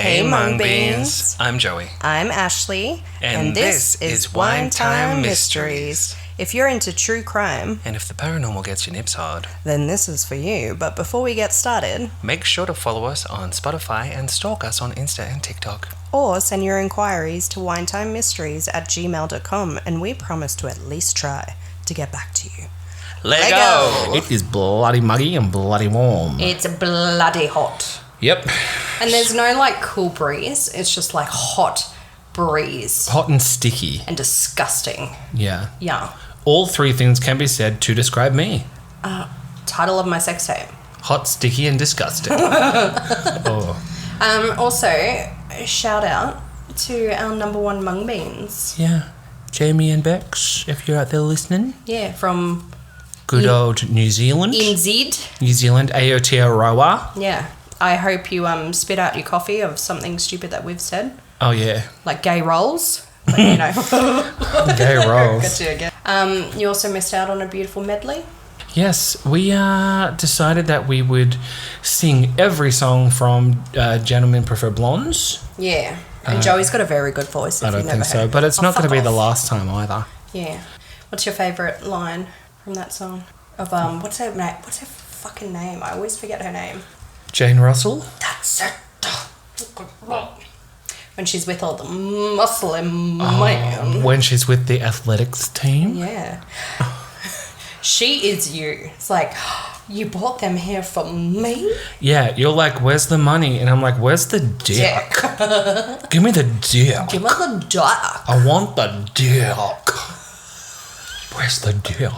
Hey Mung Beans. I'm Joey. I'm Ashley. And this is Wine Time Mysteries. If you're into true crime, And if the paranormal gets your nips hard, then this is for you. But before we get started, make sure to follow us on Spotify and stalk us on Insta and TikTok. or send your inquiries to winetimemysteries@gmail.com, and we promise to at least try to get back to you. Lego! It is bloody muggy and bloody warm. It's bloody hot. Yep. And there's no like cool breeze. It's just like hot breeze. Hot and sticky. And disgusting. Yeah. Yeah. All three things can be said to describe me. Title of my sex tape. Hot, sticky, and disgusting. Oh. Also, shout out to our number one mung beans. Yeah. Jamie and Bex, if you're out there listening. Yeah, from Good old New Zealand. NZ. New Zealand, Aotearoa. Yeah. I hope you spit out your coffee of something stupid that we've said. Oh, yeah. Like gay rolls. But, you know. Gay rolls. Gotcha again. You also missed out on a beautiful medley. Yes, we decided that we would sing every song from Gentlemen Prefer Blondes. Yeah. And Joey's got a very good voice. I don't think so, but it's not going to be the last time either. Yeah. What's your favourite line from that song? Of what's her name? What's her fucking name? I always forget her name. Jane Russell? That's it. When she's with all the muscling man. When she's with the athletics team? Yeah. She is you. It's like, you bought them here for me? Yeah, you're like, where's the money? And I'm like, where's the dick? Give me the dick. Give me the dick. I want the dick. Where's the dick?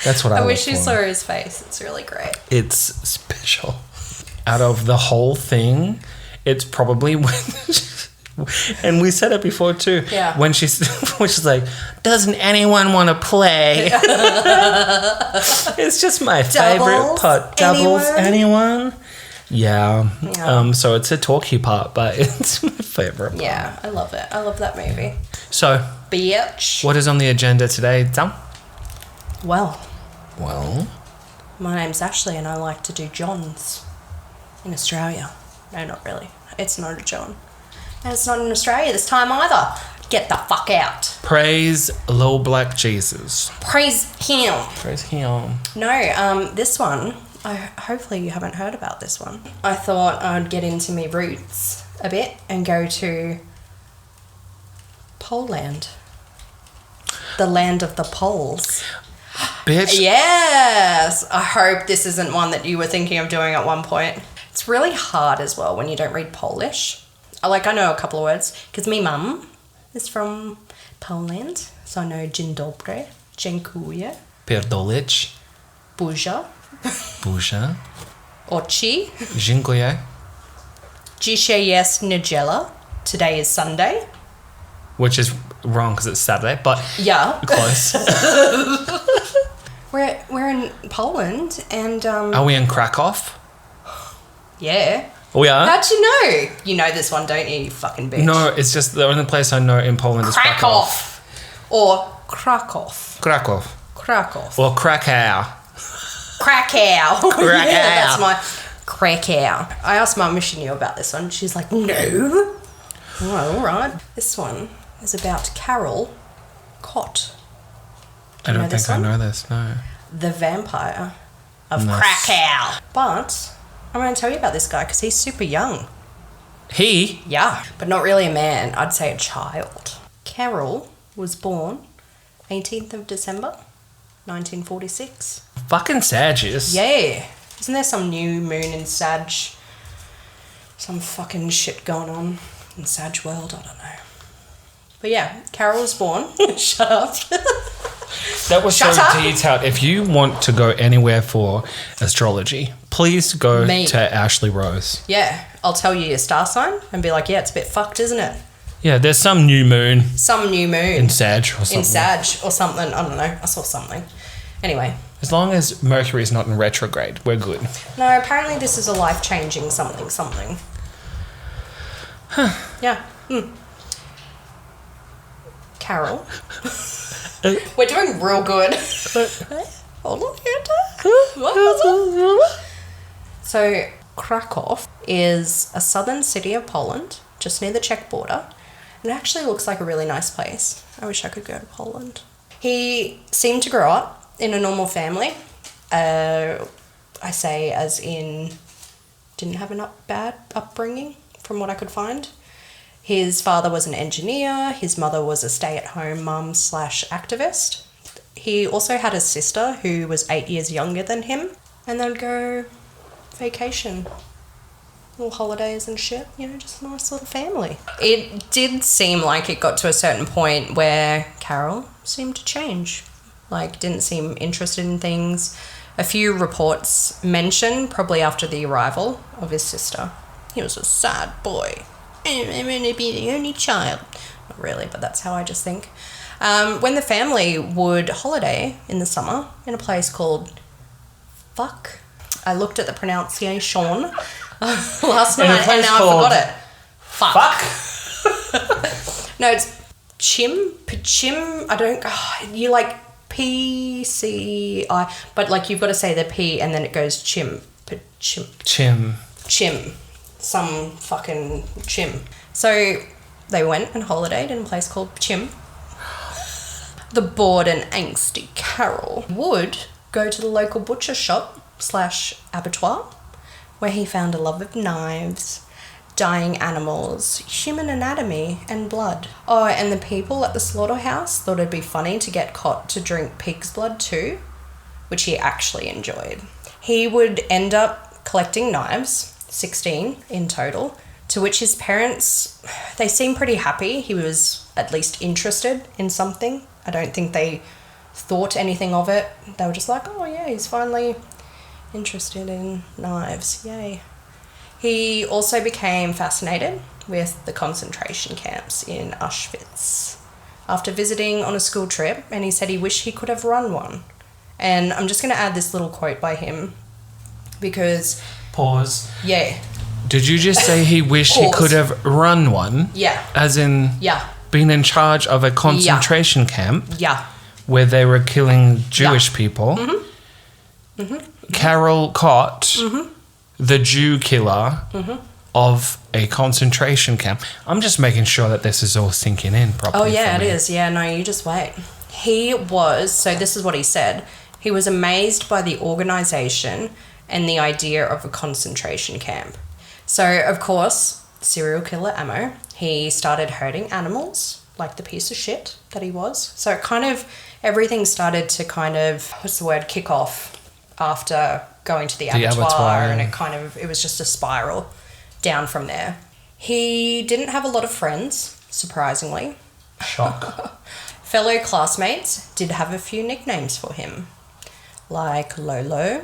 That's what I I wish you for. saw his face. It's really great. It's special. Out of the whole thing, it's probably when... And we said it before too. Yeah. When she's like, doesn't anyone want to play? It's just my favorite part. Doubles, anyone? Yeah. So it's a talky part, but it's my favorite part. Yeah, I love it. I love that movie. So, Bitch. what is on the agenda today, Tom? Well, My name's Ashley and I like to do Johns in Australia. No, not really. It's not a John. And it's not in Australia this time either. Get the fuck out. praise Lil Black Jesus. Praise him. Praise him. No, this one, hopefully you haven't heard about this one. I thought I'd get into my roots a bit and go to Poland. The land of the Poles. Bitch. Yes! I hope this isn't one that you were thinking of doing at one point. It's really hard as well when you don't read Polish. I know a couple of words, because me mum is from Poland, so I know dzień dobry, dziękuję, Pierdolić. buja, oczy, Dziękuję. dzisiaj jest niedziela, today is Sunday. Which is wrong because it's Saturday, but Yeah. close. We're in Poland, and Are we in Krakow? yeah. We are? How'd you know? You know this one, don't you, you fucking bitch? No, it's just the only place I know in Poland is Krakow. Or Krakow. Krakow. Krakow. Or Krakow. Krakow. Krakow. Yeah, that's my Krakow. I asked Mum if she knew about this one. She's like, no. Oh, all right. This one is about Karol Kot. I don't think I know this, no. The vampire of Nice. Krakow. But I'm going to tell you about this guy because he's super young. He? Yeah, but not really a man. I'd say a child. Karol was born 18th of December, 1946. Fucking Sagittarius. Yeah. Isn't there some new moon in Sag? Some fucking shit going on in Sag world? I don't know. But yeah, Karol was born. Shut up. That was Shut so up. detailed. If you want to go anywhere for astrology, please go Me. to Ashley Rose. Yeah, I'll tell you your star sign and be like, yeah, it's a bit fucked, isn't it? Yeah, there's some new moon Some new moon. in Sag or something. In Sag or something. I don't know. I saw something. Anyway. As long as Mercury's not in retrograde, we're good. No, apparently this is a life-changing something. Huh. Yeah. Karol. We're doing real good. Hold on. So Krakow is a southern city of Poland, just near the Czech border. And it actually looks like a really nice place. I wish I could go to Poland. He seemed to grow up in a normal family. I say as in didn't have a bad upbringing from what I could find. His father was an engineer. His mother was a stay-at-home mum / activist. He also had a sister who was 8 years younger than him. And they'd go vacation. Little holidays and shit. You know, just a nice little family. It did seem like it got to a certain point where Karol seemed to change. Like, didn't seem interested in things. A few reports mention, probably after the arrival of his sister, he was a sad boy. I'm going to be the only child. Not really, but that's how I just think. When the family would holiday in the summer in a place called Fuck. I looked at the pronunciation last night and now I forgot it. Fuck. No, it's Chim. I don't... you like PCI, but like you've got to say the P and then it goes Chim. Some fucking Chim. So they went and holidayed in a place called Chim. The bored and angsty Karol would go to the local butcher shop / abattoir where he found a love of knives, dying animals, human anatomy and blood. Oh, and the people at the slaughterhouse thought it'd be funny to get Kot to drink pig's blood too, which he actually enjoyed. He would end up collecting knives, 16 in total, to which his parents, they seemed pretty happy. He was at least interested in something. I don't think they thought anything of it. They were just like, oh yeah, he's finally interested in knives. Yay. He also became fascinated with the concentration camps in Auschwitz after visiting on a school trip, and he said he wished he could have run one. And I'm just going to add this little quote by him because... Pause. Yeah. Did you just say he wished he could have run one? Yeah. As in... Yeah. Been in charge of a concentration camp? Yeah. Where they were killing Jewish people? Mm-hmm. Mm-hmm. Karol Kot... Mm-hmm. The Jew killer of a concentration camp. I'm just making sure that this is all sinking in properly. Oh, yeah, it is. Yeah, no, you just wait. He was, so this is what he said, he was amazed by the organisation and the idea of a concentration camp. So, of course, serial killer ammo, he started hurting animals, like the piece of shit that he was. So it kind of, everything started to kind of, kick off after going to the abattoir, and it was just a spiral down from there. He didn't have a lot of friends, surprisingly. Shock. Fellow classmates did have a few nicknames for him, like Lolo,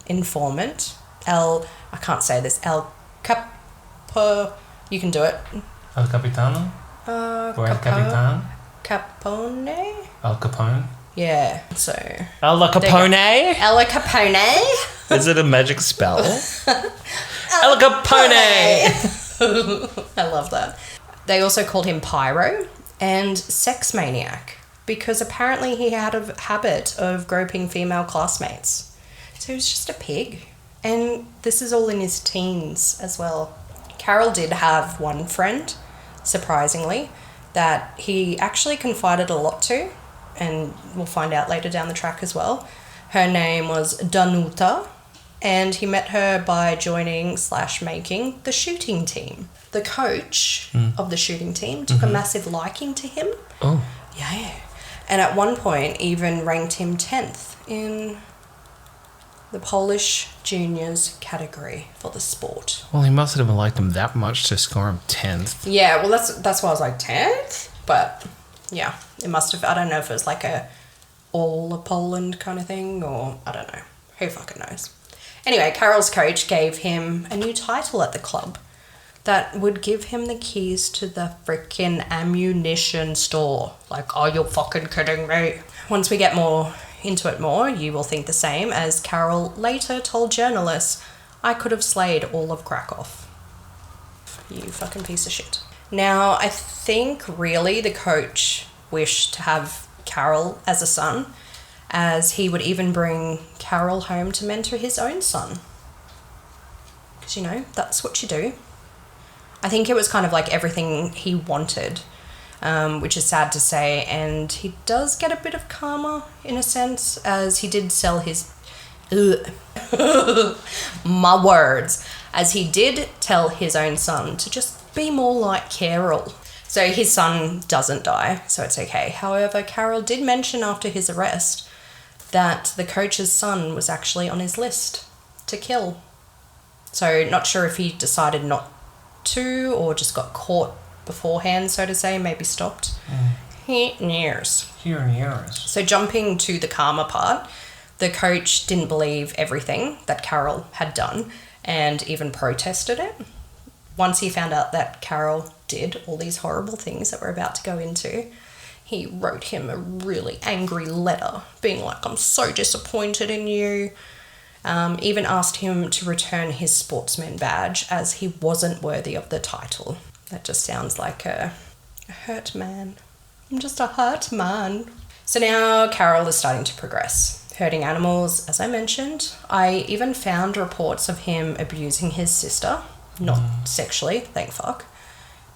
Informant, I can't say this, El Capo, you can do it. El Capitano? Or El Capitan? Capone? El Capone? Yeah, so... El Capone? El Capone? Is it a magic spell? El Capone! I love that. They also called him Pyro and Sex Maniac because apparently he had a habit of groping female classmates. So he was just a pig. And this is all in his teens as well. Karol did have one friend, surprisingly, that he actually confided a lot to, and we'll find out later down the track as well. Her name was Danuta, and he met her by joining / making the shooting team. The coach of the shooting team took a massive liking to him. Oh. Yeah. And at one point even ranked him 10th in the Polish juniors category for the sport. Well, he must have liked him that much to score him 10th. Yeah, well, that's why I was like 10th. But, yeah, it must have... I don't know if it was like a all of Poland kind of thing, or I don't know. Who fucking knows? Anyway, Karol's coach gave him a new title at the club that would give him the keys to the freaking ammunition store. Like, are you fucking kidding me? Once we get more into it more, you will think the same, as Karol later told journalists, I could have slayed all of Krakow. You fucking piece of shit. Now, I think really the coach wished to have Karol as a son, as he would even bring Karol home to mentor his own son. Because, that's what you do. I think it was kind of like everything he wanted, which is sad to say. And he does get a bit of karma, in a sense, as he did sell his... my words. As he did tell his own son to just be more like Karol. So his son doesn't die, so it's okay. However, Karol did mention after his arrest that the coach's son was actually on his list to kill. So not sure if he decided not to or just got caught beforehand, so to say, maybe stopped. Here nears. So jumping to the karma part, the coach didn't believe everything that Karol had done and even protested it. Once he found out that Karol did all these horrible things that we're about to go into, he wrote him a really angry letter being like, I'm so disappointed in you. Even asked him to return his sportsman badge as he wasn't worthy of the title. That just sounds like a hurt man. I'm just a hurt man. So now Karol is starting to progress. Hurting animals, as I mentioned. I even found reports of him abusing his sister. Not sexually, thank fuck.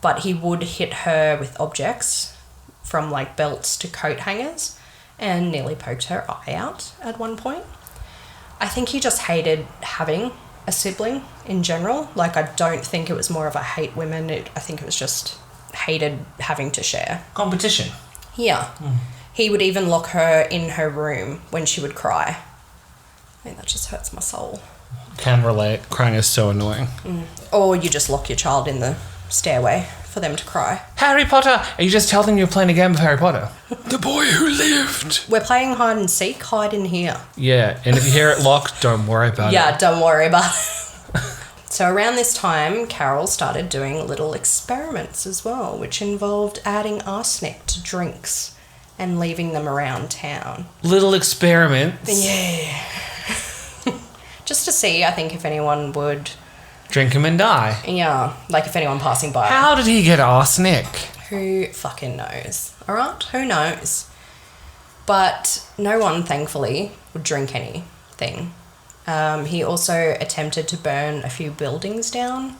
But he would hit her with objects from like belts to coat hangers and nearly poked her eye out at one point. I think he just hated having a sibling in general. Like, I don't think it was more of a hate women. I think it was just hated having to share. Competition. Yeah. He would even lock her in her room when she would cry. I think that just hurts my soul. Can relate. Crying is so annoying. Or you just lock your child in the stairway for them to cry. Harry Potter! And you just tell them you're playing a game of Harry Potter. The boy who lived. We're playing hide and seek, hide in here. Yeah, and if you hear it locked, don't worry about it. Yeah, don't worry about it. So around this time, Karol started doing little experiments as well, which involved adding arsenic to drinks and leaving them around town. Little experiments. Yeah. Just to see, I think, if anyone would... Drink him and die. Yeah, like if anyone passing by. How did he get arsenic? Who fucking knows? All right? Who knows? But no one, thankfully, would drink anything. He also attempted to burn a few buildings down.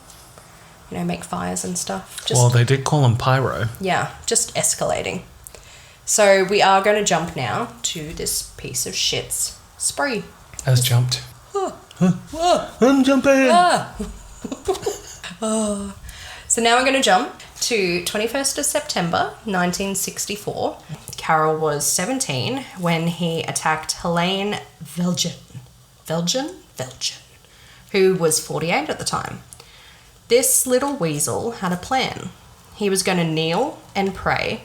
Make fires and stuff. Well, they did call him pyro. Yeah, just escalating. So we are going to jump now to this piece of shit's spree. I was jumped. I'm jumping. So now we're going to jump to 21st of September 1964. Karol was 17 when he attacked Helene Velgen, who was 48 at the time. This little weasel had a plan. He was going to kneel and pray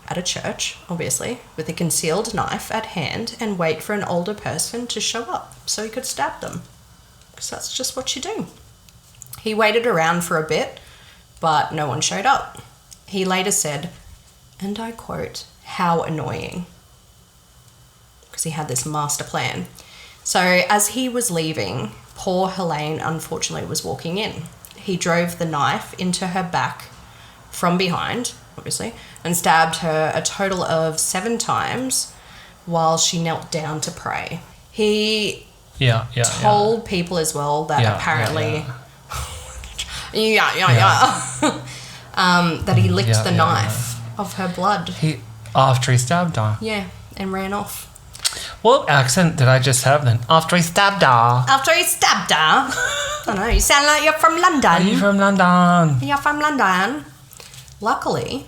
at a church, obviously, with a concealed knife at hand and wait for an older person to show up so he could stab them. Because that's just what you do. He waited around for a bit, but no one showed up. He later said, and I quote, "How annoying." Because he had this master plan. So as he was leaving, poor Helene unfortunately was walking in. He drove the knife into her back from behind, obviously, and stabbed her a total of 7 times while she knelt down to pray. He told people as well that apparently... that he licked the knife of her blood. After he stabbed her? Yeah, and ran off. What accent did I just have then? After he stabbed her? After he stabbed her? I don't know, you sound like you're from London. Are you from London? You're from London. Luckily,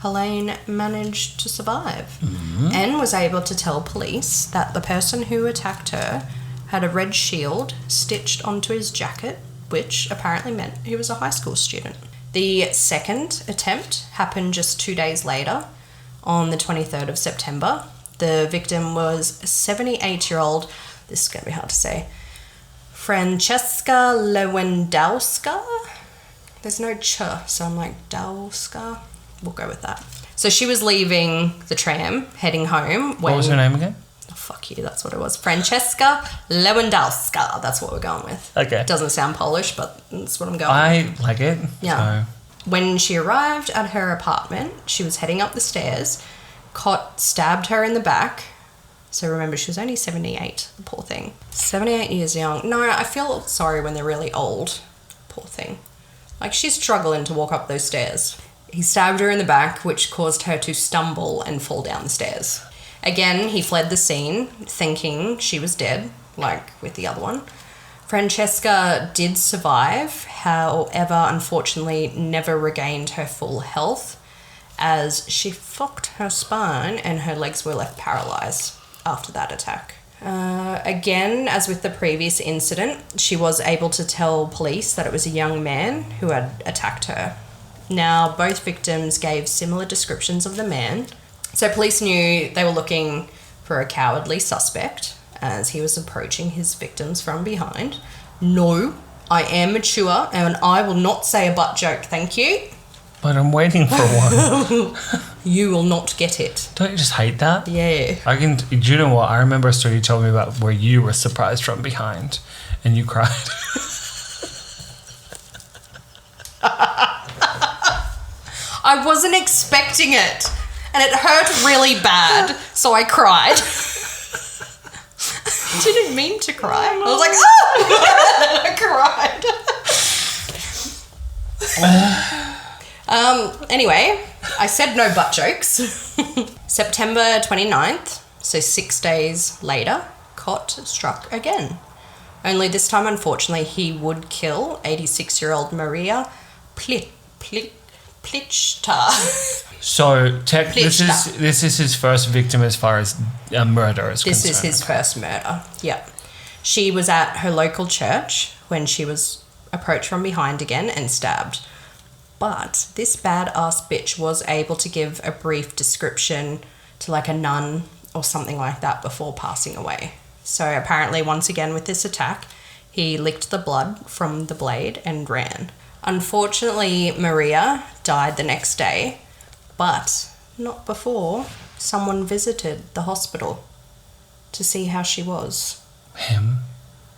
Helene managed to survive and was able to tell police that the person who attacked her had a red shield stitched onto his jacket, which apparently meant he was a high school student. The second attempt happened just 2 days later, on the 23rd of September. The victim was 78-year-old, this is going to be hard to say, Francesca Lewandowska. There's no ch, so I'm like, Dowska. We'll go with that. So she was leaving the tram, heading home. What was her name again? Oh, fuck you, that's what it was. Francesca Lewandowska. That's what we're going with. Okay. It doesn't sound Polish, but that's what I'm going with. I like it. Yeah. So. When she arrived at her apartment, she was heading up the stairs. Kot stabbed her in the back So remember, she was only 78, the poor thing. 78 years young. No, I feel sorry when they're really old. Poor thing. Like, she's struggling to walk up those stairs. He stabbed her in the back, which caused her to stumble and fall down the stairs. Again, he fled the scene, thinking she was dead, like with the other one. Francesca did survive, however, unfortunately, never regained her full health, as she fucked her spine and her legs were left paralysed after that attack. Again, as with the previous incident, she was able to tell police that it was a young man who had attacked her. Now, both victims gave similar descriptions of the man, so police knew they were looking for a cowardly suspect as he was approaching his victims from behind. No, I am mature and I will not say a butt joke, thank you. But I'm waiting for one. You will not get it. Don't you just hate that? Yeah. Do you know what? I remember a story you told me about where you were surprised from behind and you cried. I wasn't expecting it and it hurt really bad, so I cried. Didn't mean to cry. I was like, oh! I cried. Anyway, I said no butt jokes. September 29th, so 6 days later, Kot struck again. Only this time, unfortunately, he would kill 86-year-old Maria Plichta. So this is his first victim as far as a murder is concerned. This is his first murder, yeah. She was at her local church when she was approached from behind again and stabbed. But this badass bitch was able to give a brief description to like a nun or something like that before passing away. So apparently, once again with this attack, he licked the blood from the blade and ran. Unfortunately, Maria died the next day, but not before someone visited the hospital to see how she was. Him?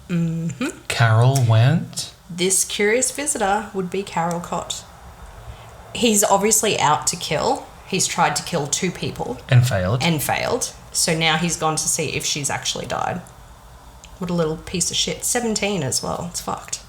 Mm-hmm. Karol went? This curious visitor would be Karol Kot. He's obviously out to kill. He's tried to kill 2 people. And failed. So now he's gone to see if she's actually died. What a little piece of shit. 17 as well. It's fucked.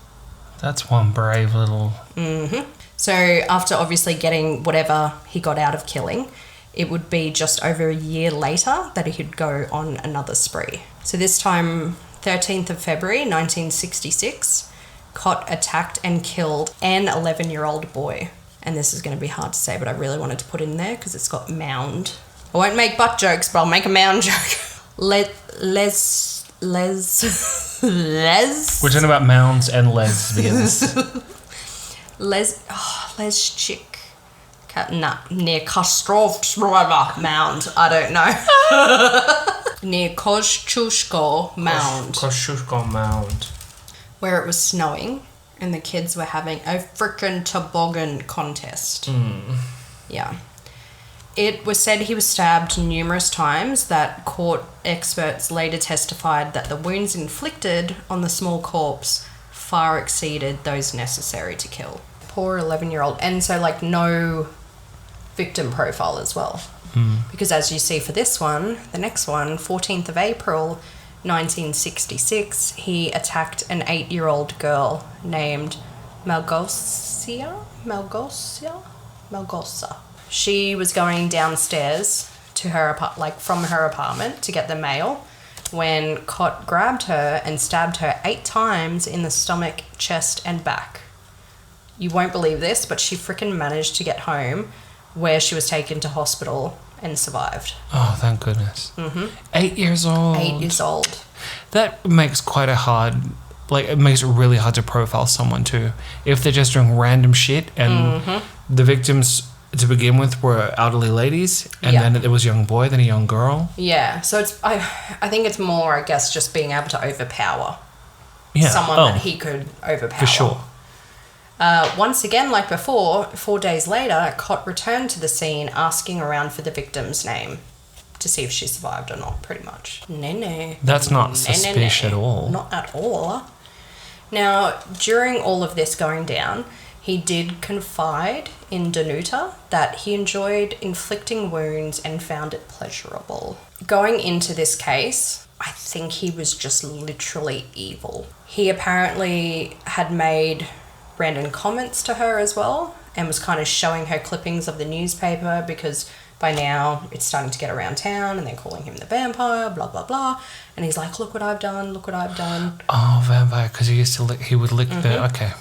That's one brave little... Mm-hmm. So after obviously getting whatever he got out of killing, it would be just over a year later that he would go on another spree. So this time, 13th of February, 1966, Kot attacked and killed an 11-year-old boy. And this is going to be hard to say, but I really wanted to put in there because it's got mound. I won't make butt jokes, but I'll make a mound joke. Les. We're talking about mounds and lesbians. Les chick. Near Kostrovskaya Mound. I don't know. Near Kosciuszko Mound. Kosciuszko Mound. Where it was snowing and the kids were having a frickin' toboggan contest. Yeah. It was said he was stabbed numerous times, that court experts later testified that the wounds inflicted on the small corpse far exceeded those necessary to kill. Poor 11-year-old. And so, like, no victim profile as well. Because as you see for this one, the next one, 14th of April, 1966, he attacked an 8-year-old girl named Malgosia. She was going downstairs to her from her apartment to get the mail when Kot grabbed her and stabbed her 8 times in the stomach, chest, and back. You won't believe this, but she freaking managed to get home, where she was taken to hospital and survived. Oh, thank goodness. 8 years old. 8 years old. That makes quite a hard... Like, it makes it really hard to profile someone, too. If they're just doing random shit and the victims... to begin with were elderly ladies, and then it was a young boy, then a young girl. Yeah, so it's I think it's more, I guess, just being able to overpower someone that he could overpower. For sure. Once again, like before, 4 days later, Kot returned to the scene asking around for the victim's name to see if she survived or not, pretty much. No. That's not suspicious at all. Not at all. Now, during all of this going down, He did confide in Danuta that he enjoyed inflicting wounds and found it pleasurable. Going into this case, I think he was just literally evil. He apparently had made random comments to her as well and was kind of showing her clippings of the newspaper because by now it's starting to get around town and they're calling him the vampire, blah, blah, blah. And he's like, look what I've done, look what I've done. Oh, vampire, because he would lick the... Okay.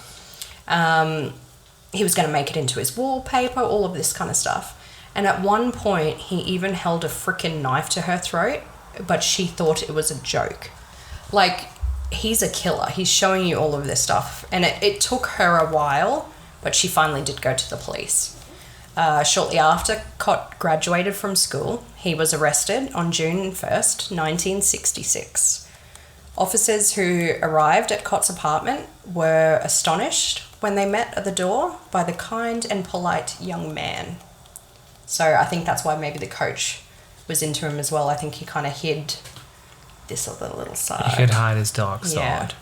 He was going to make it into his wallpaper, all of this kind of stuff. And at one point, he even held a frickin' knife to her throat, but she thought it was a joke. Like, he's a killer. He's showing you all of this stuff. And it took her a while, but she finally did go to the police. Shortly after Kot graduated from school, he was arrested on June 1st, 1966. Officers who arrived at Kot's apartment were astonished when they met at the door by the kind and polite young man. So I think that's why maybe the coach was into him as well. I think he kind of hid this other little side. He could hide his dark side.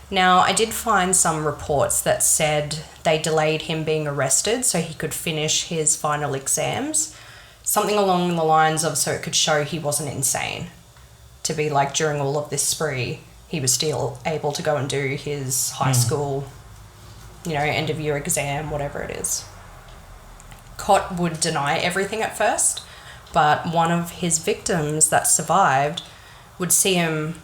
Now, I did find some reports that said they delayed him being arrested so he could finish his final exams. Something along the lines of so it could show he wasn't insane. To be like during all of this spree, he was still able to go and do his high school, end of year exam, whatever it is. Kot would deny everything at first, but one of his victims that survived would see him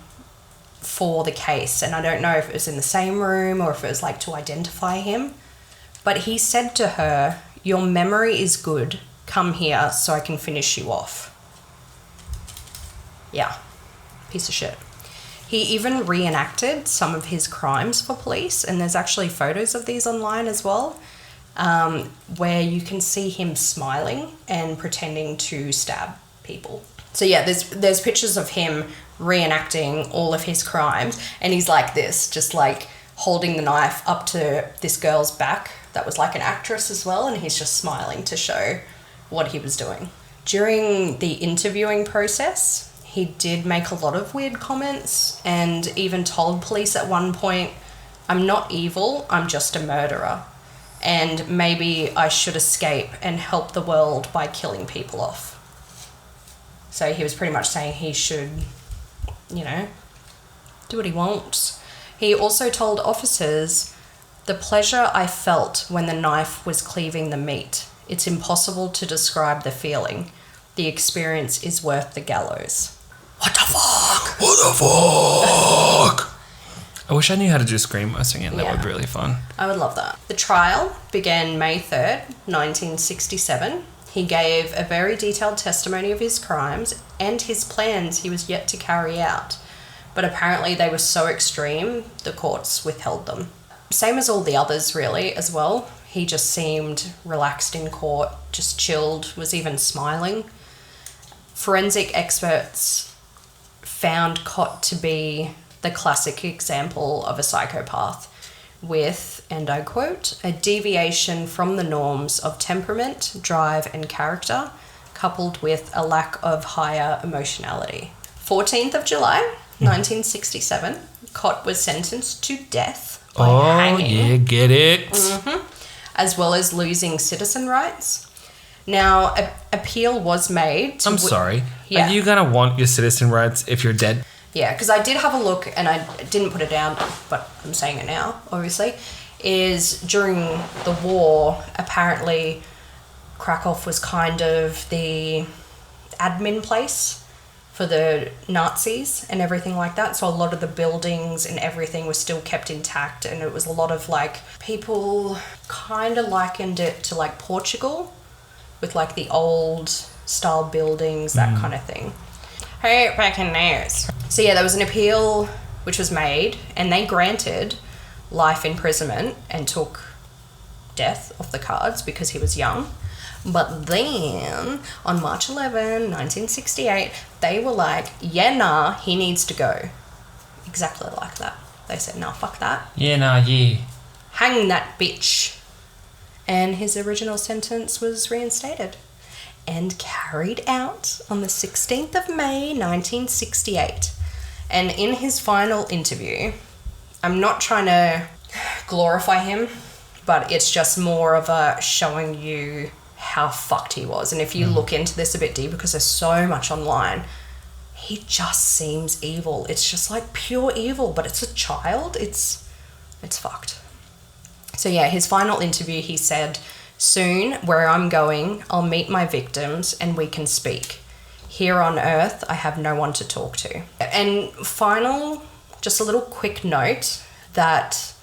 for the case. And I don't know if it was in the same room or if it was like to identify him. But he said to her, "Your memory is good. Come here so I can finish you off." Yeah, piece of shit. He even reenacted some of his crimes for police, and there's actually photos of these online as well, where you can see him smiling and pretending to stab people. So yeah, there's pictures of him reenacting all of his crimes, and he's like this, just like holding the knife up to this girl's back that was like an actress as well, and he's just smiling to show what he was doing. During the interviewing process, he did make a lot of weird comments and even told police at one point, "I'm not evil, I'm just a murderer. And maybe I should escape and help the world by killing people off." So he was pretty much saying he should, do what he wants. He also told officers, "The pleasure I felt when the knife was cleaving the meat. It's impossible to describe the feeling. The experience is worth the gallows." What the fuck? What the fuck? I wish I knew how to do screamo singing. That would be really fun. I would love that. The trial began May 3rd, 1967. He gave a very detailed testimony of his crimes and his plans he was yet to carry out. But apparently they were so extreme, the courts withheld them. Same as all the others, really, as well. He just seemed relaxed in court, just chilled, was even smiling. Forensic experts found Kot to be the classic example of a psychopath with, and I quote, "a deviation from the norms of temperament, drive and character, coupled with a lack of higher emotionality." 14th of July, 1967, Kot was sentenced to death by hanging. Oh, yeah, get it. As well as losing citizen rights. Now, appeal was made to... I'm sorry. Yeah. Are you going to want your citizen rights if you're dead? Yeah, because I did have a look, and I didn't put it down, but I'm saying it now, obviously, is during the war, apparently Krakow was kind of the admin place for the Nazis and everything like that. So a lot of the buildings and everything was still kept intact, and it was a lot of like, people kind of likened it to like Portugal with like the old style buildings, that kind of thing. Hey, back in news. So yeah, there was an appeal which was made, and they granted life imprisonment and took death off the cards because he was young. But then on March 11, 1968, they were like, yeah, nah, he needs to go. Exactly like that. They said, nah, fuck that. Yeah, nah, yeah. Hang that bitch. And his original sentence was reinstated and carried out on the 16th of May, 1968. And in his final interview, I'm not trying to glorify him, but it's just more of a showing you how fucked he was. And if you look into this a bit deeper, because there's so much online, he just seems evil. It's just like pure evil, but it's a child. It's fucked. So yeah, his final interview, he said, "Soon, where I'm going, I'll meet my victims and we can speak. Here on Earth, I have no one to talk to." And final, just a little quick note that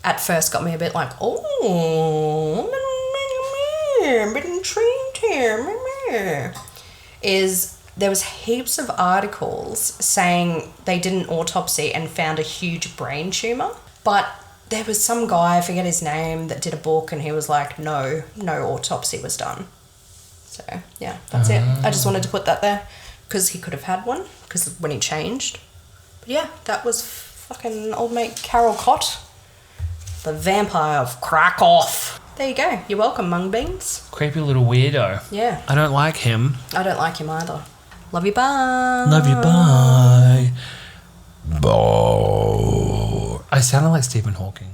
at first got me a bit like, oh, I'm a bit intrigued here, is there was heaps of articles saying they did an autopsy and found a huge brain tumour. But there was some guy, I forget his name, that did a book and he was like, no autopsy was done. So, yeah, that's it. I just wanted to put that there because he could have had one because when he changed. But yeah, that was fucking old mate Karol Kot, the vampire of Krakow. There you go. You're welcome, mung beans. Creepy little weirdo. Yeah. I don't like him. I don't like him either. Love you, bye. Love you, bye. Bye. I sounded like Stephen Hawking.